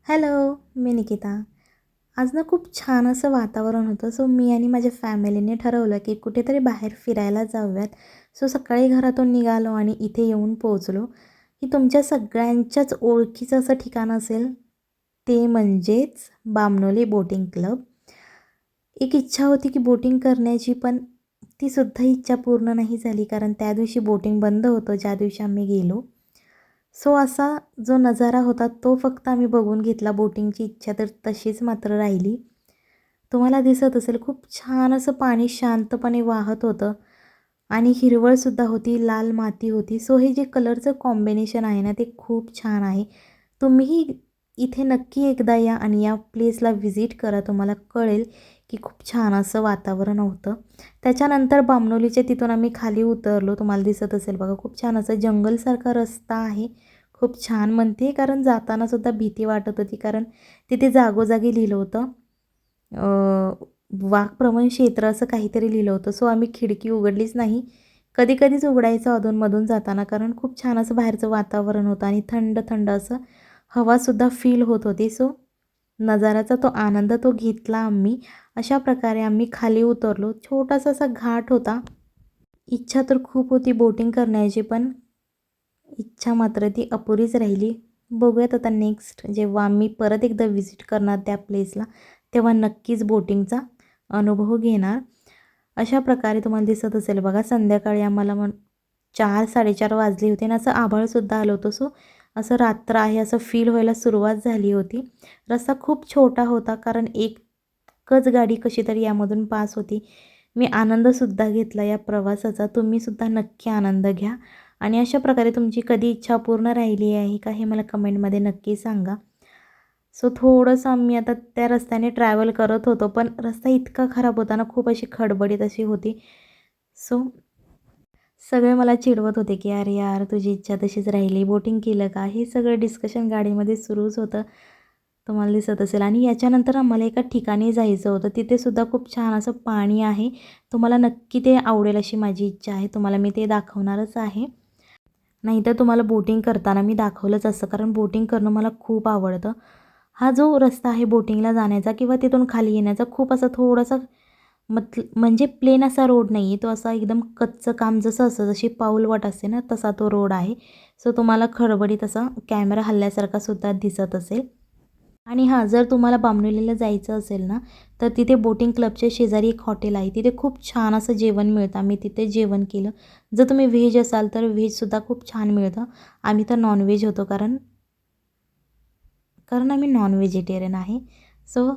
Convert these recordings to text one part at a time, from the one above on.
Hello, मी निकिता. आज ना खूप छान असं वातावरण होतं. सो मी आणि माझ्या फॅमिलीने ठरवलं की कुठेतरी बाहेर फिरायला जाऊयात. सो सकाळी घरातून निघालो आणि इथे येऊन पोहोचलो. की तुमच्या सगळ्यांच्याच ओळखीचं असं ठिकाण असेल, ते म्हणजेच बामणोली बोटिंग क्लब. एक इच्छा होती की बोटिंग करण्याची, पण तीसुद्धा इच्छा पूर्ण नाही झाली, कारण त्या दिवशी बोटिंग बंद होतं ज्या दिवशी आम्ही गेलो. सो असा जो नजारा होता तो फक्त आम्ही बघून घेतला. बोटिंगची इच्छा तर तशीच मात्र राहिली. तुम्हाला दिसत असेल खूप छान असं पाणी शांतपणे वाहत होतं आणि हिरवळसुद्धा होती, लाल माती होती. सो हे जे कलरचं कॉम्बिनेशन आहे ना, ते खूप छान आहे. तुम्हीही इथे नक्की एकदा या आणि या प्लेसला व्हिजिट करा. तुम्हाला कळेल की खूप छान असं वातावरण होतं. त्याच्यानंतर बामणोलीच्या तिथून आम्ही खाली उतरलो. तुम्हाला दिसत असेल बघा, खूप छान असं जंगलसारखा रस्ता आहे. खूप छान म्हणते, कारण जातानासुद्धा भीती वाटत होती, कारण तिथे जागोजागी लिहिलं होतं वाघप्रवण क्षेत्र असं काहीतरी लिहिलं होतं. सो आम्ही खिडकी उघडलीच नाही. कधी-कधीच उघडायचं अधूनमधून जाताना, कारण खूप छान असं बाहेरचं वातावरण होतं आणि थंड थंड असं हवासुद्धा फील होत होती. सो नजाराचा तो आनंद तो घेतला आम्ही. अशा प्रकारे आम्ही खाली उतरलो. छोटासा असा घाट होता. इच्छा तर खूप होती बोटिंग करण्याची, पण इच्छा मात्र ती अपुरीच राहिली. बघूयात आता नेक्स्ट जेव्हा आम्ही परत एकदा व्हिजिट करणार त्या प्लेसला, तेव्हा नक्कीच बोटिंगचा अनुभव घेणार. अशा प्रकारे तुम्हाला दिसत असेल बघा, संध्याकाळी आम्हाला 4-4:30 वाजले होते आणि असं आभाळसुद्धा आलं होतं. सो असं रात्र आहे असं फील व्हायला सुरुवात झाली होती. रस्ता खूप छोटा होता, कारण एकच गाडी कशी तरी यामधून पास होती. मी आनंदसुद्धा घेतला या प्रवासाचा. तुम्हीसुद्धा नक्की आनंद घ्या आणि अशा प्रकारे तुमची कधी इच्छा पूर्ण राहिली आहे का, हे मला कमेंटमध्ये नक्की सांगा. सो थोडंसं आम्ही आता त्या रस्त्याने ट्रॅव्हल करत होतो, पण रस्ता इतका खराब होता ना, खूप अशी खडबडीत अशी होती. सो सगळे मला चिडवत होते की "अरे यार, तुझी इच्छा तशीच राहिली, बोटिंग केलं का?" हे सगळं डिस्कशन गाडीमध्ये सुरूच होतं. तुम्हाला दिसत असेल. आणि याच्यानंतर आम्हाला एका ठिकाणी जायचं होतं. तिथेसुद्धा खूप छान असं पाणी आहे. तुम्हाला नक्की ते आवडेल अशी माझी इच्छा आहे. तुम्हाला मी ते दाखवणारच आहे. नाहीतर तुम्हाला बोटिंग करताना मी दाखवलंच असतं, कारण बोटिंग करणं मला खूप आवडतं. हा जो रस्ता आहे बोटिंगला जाण्याचा किंवा तिथून खाली येण्याचा, खूप असा थोडासा म्हणजे प्लेन असा रोड नाही आहे. तो असा एकदम कच्चं काम जसं असतं, जशी पाऊलवाट असते ना, तसा तो रोड आहे. सो तुम्हाला खडबडीत असा कॅमेरा हलल्यासारखा सुद्धा दिसत असेल. आणि हां, जर तुम्हाला बामणोलीला जायचं असेल ना, तर तिथे बोटिंग क्लबच्या शेजारी एक हॉटेल आहे. तिथे खूप छान असं जेवण मिळतं. आम्ही तिथे जेवण केलं. जर तुम्ही व्हेज असाल तर व्हेजसुद्धा खूप छान मिळतं. आम्ही तर नॉन-व्हेज होतो, कारण कारण आम्ही नॉन व्हेजिटेरियन आहे. सो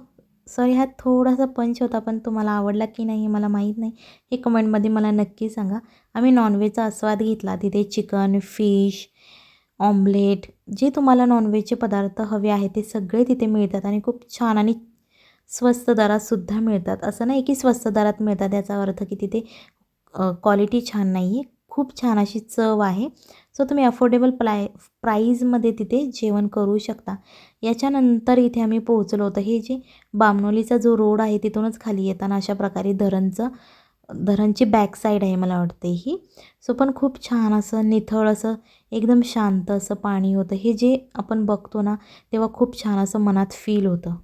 सॉरी, हा थोडासा पंच होता, पण तुम्हाला आवडला की नाही मला माहीत नाही. हे कमेंटमध्ये मला नक्की सांगा. आम्ही नॉनव्हेजचा आस्वाद घेतला. तिथे चिकन, फिश, ऑमलेट, जे तुम्हाला नॉनव्हेजचे पदार्थ हवे आहेत ते सगळे तिथे मिळतात आणि खूप छान आणि स्वस्त दरातसुद्धा मिळतात. असं नाही की स्वस्त दरात मिळतात याचा अर्थ की तिथे क्वालिटी छान नाही आहे. खूप छान अशी चव आहे. सो तुम्ही अफोर्डेबल प्राईजमध्ये तिथे जेवण करू शकता. याच्यानंतर इथे आम्ही पोहोचलो होतो. हे जे बामणोलीचा जो रोड आहे तिथूनच खाली येताना अशा प्रकारे धरणची बॅक साईड आहे मला वाटते ही. सो पण खूप छान असं निथळ असं एकदम शांत असं पाणी होतं. हे जे आपण बघतो ना, तेव्हा खूप छान असं मनात फील होतं.